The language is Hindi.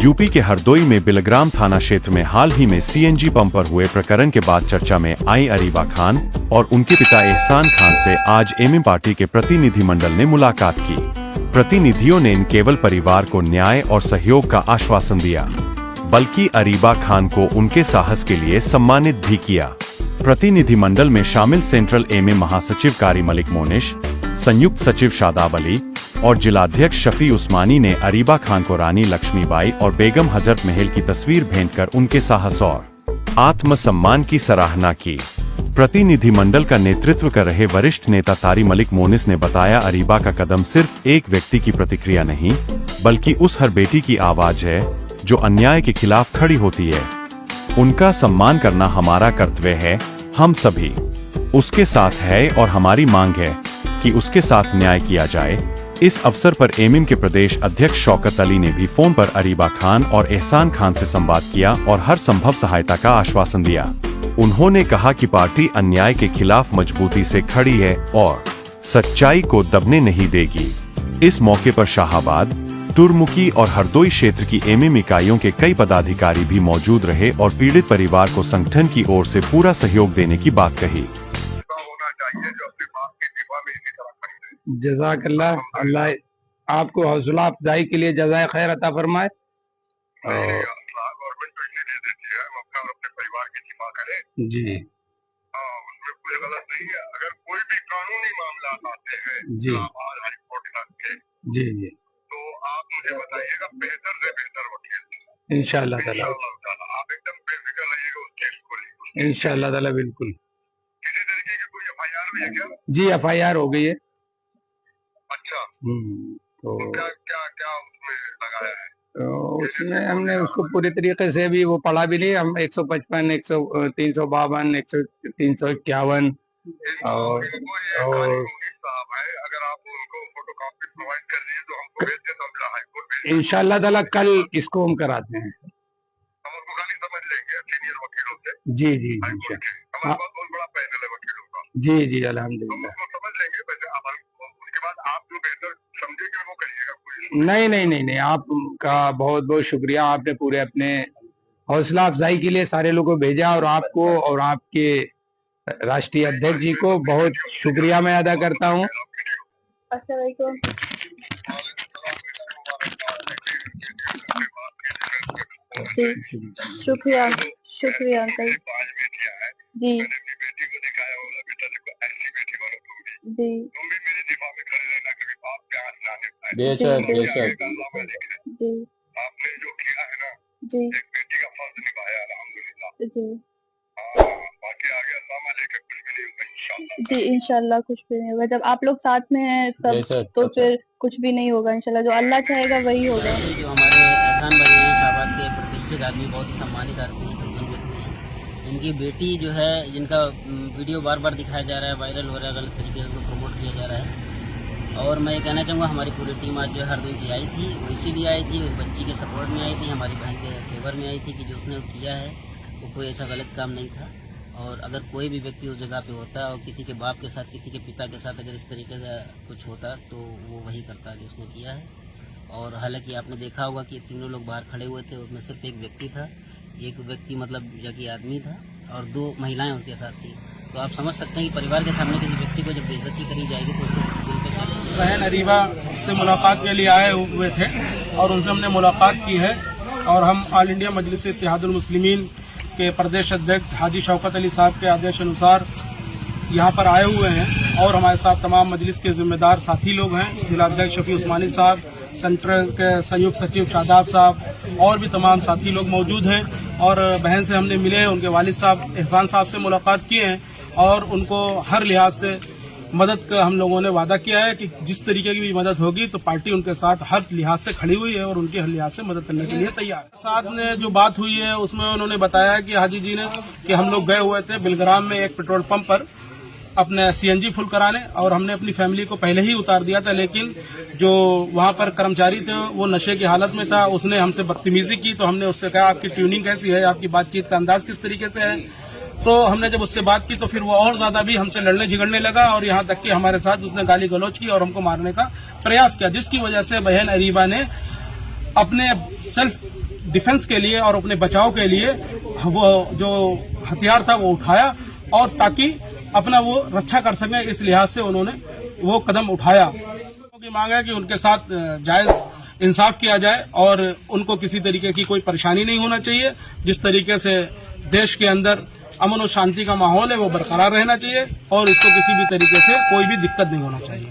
यूपी के हरदोई में बिलग्राम थाना क्षेत्र में हाल ही में सीएनजी पंप पर हुए प्रकरण के बाद चर्चा में आई अरीबा खान और उनके पिता एहसान खान से आज एमएम पार्टी के प्रतिनिधिमंडल ने मुलाकात की। प्रतिनिधियों ने इन केवल परिवार को न्याय और सहयोग का आश्वासन दिया, बल्कि अरीबा खान को उनके साहस के लिए सम्मानित भी किया। प्रतिनिधिमंडल में शामिल सेंट्रल एमएम महासचिव कारी मलिक मोनिश, संयुक्त सचिव शादाब अली और जिलाध्यक्ष शफी उस्मानी ने अरीबा खान को रानी लक्ष्मीबाई और बेगम हजरत महल की तस्वीर भेंट कर उनके साहस और आत्मसम्मान की सराहना की। प्रतिनिधिमंडल का नेतृत्व कर रहे वरिष्ठ नेता कारी मलिक मोनिस ने बताया, अरीबा का कदम सिर्फ एक व्यक्ति की प्रतिक्रिया नहीं, बल्कि उस हर बेटी की आवाज है जो अन्याय के खिलाफ खड़ी होती है। उनका सम्मान करना हमारा कर्तव्य है, हम सभी उसके साथ है और हमारी मांग है कि उसके साथ न्याय किया जाए। इस अवसर पर एमएम के प्रदेश अध्यक्ष शौकत अली ने भी फोन पर अरीबा खान और एहसान खान से संवाद किया और हर संभव सहायता का आश्वासन दिया। उन्होंने कहा कि पार्टी अन्याय के खिलाफ मजबूती से खड़ी है और सच्चाई को दबने नहीं देगी। इस मौके पर शाहाबाद, टुरमुकी और हरदोई क्षेत्र की एमएम इकाइयों के कई पदाधिकारी भी मौजूद रहे और पीड़ित परिवार को संगठन की ओर से पूरा सहयोग देने की बात कही। जज़ाकल्लाह, अल्लाह आपको हौसला अफजाई के लिए जज़ाए खैर अता फरमाए। जी, उसमें कोई गलत नहीं है। अगर कोई भी कानूनी मामला आते हैं जी के, जी जी, तो आप मुझे बताइएगा, बेहतर से बेहतर वकील इंशाअल्लाह ताला, आप एकदम बेफिक्र रहिएगा उस केस को लेकर। इंशाअल्लाह ताला बिल्कुल। किसी तरीके की कोई एफआईआर भी है क्या? जी, एफआईआर हो गई है। अच्छा, तो क्या क्या क्या उसमें लगाया है? उसमें हमने उसको पूरी तरीके से भी वो पढ़ा भी नहीं। हम 155, 352, 351 और साहब है, अगर आप उनको फोटोकॉपी प्रोवाइड कर दीजिए तो हमको भेज दें, तो हम हाई कोर्ट भेज इंशाअल्लाह ताला कल इसको हम कराते हैं। हम उसको खाली समझ लेंगे सीनियर वकीलों से। जी जी हाई कोर्ट के हमारे पास बहुत बड़ा पैनल है वकीलों का। जी जी, हम अल्हम्दुलिल्लाह। उसको समझ लेंगे। वैसे उसके बाद आप जो बेहतर समझेंगे वो करिएगा। नहीं नहीं नहीं नहीं, आपका बहुत बहुत शुक्रिया। आपने पूरे अपने हौसला अफजाई के लिए सारे लोगों को भेजा और आपको और आपके राष्ट्रीय अध्यक्ष जी को बहुत शुक्रिया मैं अदा करता हूँ। शुक्रिया शुक्रिया अंकल जी जी बेशक जी आपने जो किया है ना, जी एक बेटी का फर्ज निभाया अल्हम्दुलिल्लाह। जी बाकी आगे अल्लाह मालिक है, कुछ भी नहीं होगा इंशाअल्लाह। जी, इंशाल्लाह कुछ भी नहीं होगा। जब आप लोग साथ में हैं तब तो फिर कुछ भी नहीं होगा इंशाल्लाह। जो अल्लाह चाहेगा वही होगा। जो हमारे एहसान भाई हैं, शाहबाद के प्रतिष्ठित आदमी, बहुत ही सम्मानित आदमी हैं, सज्जन व्यक्ति हैं। इनकी बेटी जो है, जिनका वीडियो बार बार दिखाया जा रहा है, वायरल हो रहा है, गलत तरीके से उनको प्रमोट किया जा रहा है। और मैं ये कहना चाहूँगा, हमारी पूरी टीम आज जो हरदोई की आई थी, वो इसीलिए आई थी, वो बच्ची के सपोर्ट में आई थी, हमारी बहन के फेवर में आई थी कि जो उसने किया है वो कोई ऐसा गलत काम नहीं था। और अगर कोई भी व्यक्ति उस जगह पे होता और किसी के बाप के साथ, किसी के पिता के साथ अगर इस तरीके का कुछ होता तो वो वही करता जो उसने किया है। और हालांकि आपने देखा होगा कि तीनों लोग बाहर खड़े हुए थे, उसमें सिर्फ एक व्यक्ति था, एक व्यक्ति मतलब जगह आदमी था और 2 महिलाएं उनके साथ थी। तो आप समझ सकते हैं कि परिवार के सामने किसी व्यक्ति को जब बेइज्जती करी जाएगी तो उसको दिल पे क्या लगेगा। बहन अरीबा से मुलाकात के लिए आए हुए थे और उनसे हमने मुलाकात की है। और हम ऑल इंडिया मजलिस इत्तेहादुल मुस्लिमीन के प्रदेश अध्यक्ष हाजी शौकत अली साहब के आदेश अनुसार यहाँ पर आए हुए हैं और हमारे साथ तमाम मजलिस के जिम्मेदार साथी लोग हैं। जिलाध्यक्ष शफी उस्मानी साहब, सेंट्रल के संयुक्त सचिव शादाब साहब और भी तमाम साथी लोग मौजूद हैं। और बहन से हमने मिले, उनके वालिद साहब एहसान साहब से मुलाकात किए हैं और उनको हर लिहाज से मदद का हम लोगों ने वादा किया है कि जिस तरीके की भी मदद होगी तो पार्टी उनके साथ हर लिहाज से खड़ी हुई है और उनके हर लिहाज से मदद करने के लिए तैयार है। साथ में जो बात हुई है उसमें उन्होंने बताया कि हाजी जी ने कि हम लोग गए हुए थे बिलग्राम में एक पेट्रोल पंप पर अपने सीएनजी फुल कराने और हमने अपनी फैमिली को पहले ही उतार दिया था, लेकिन जो वहां पर कर्मचारी थे वो नशे की हालत में था। उसने हमसे बदतमीजी की तो हमने उससे कहा आपकी ट्यूनिंग कैसी है, आपकी बातचीत का अंदाज किस तरीके से है। तो हमने जब उससे बात की तो फिर वो और ज्यादा भी हमसे लड़ने झगड़ने लगा और यहाँ तक कि हमारे साथ उसने गाली गलौज की और हमको मारने का प्रयास किया, जिसकी वजह से बहन अरीबा ने अपने सेल्फ डिफेंस के लिए और अपने बचाव के लिए वो जो हथियार था वो उठाया, और ताकि अपना वो रक्षा कर सके, इस लिहाज से उन्होंने वो कदम उठाया। उनकी मांग है कि उनके साथ जायज इंसाफ किया जाए और उनको किसी तरीके की कोई परेशानी नहीं होना चाहिए। जिस तरीके से देश के अंदर अमन और शांति का माहौल है वो बरकरार रहना चाहिए और इसको किसी भी तरीके से कोई भी दिक्कत नहीं होना चाहिए।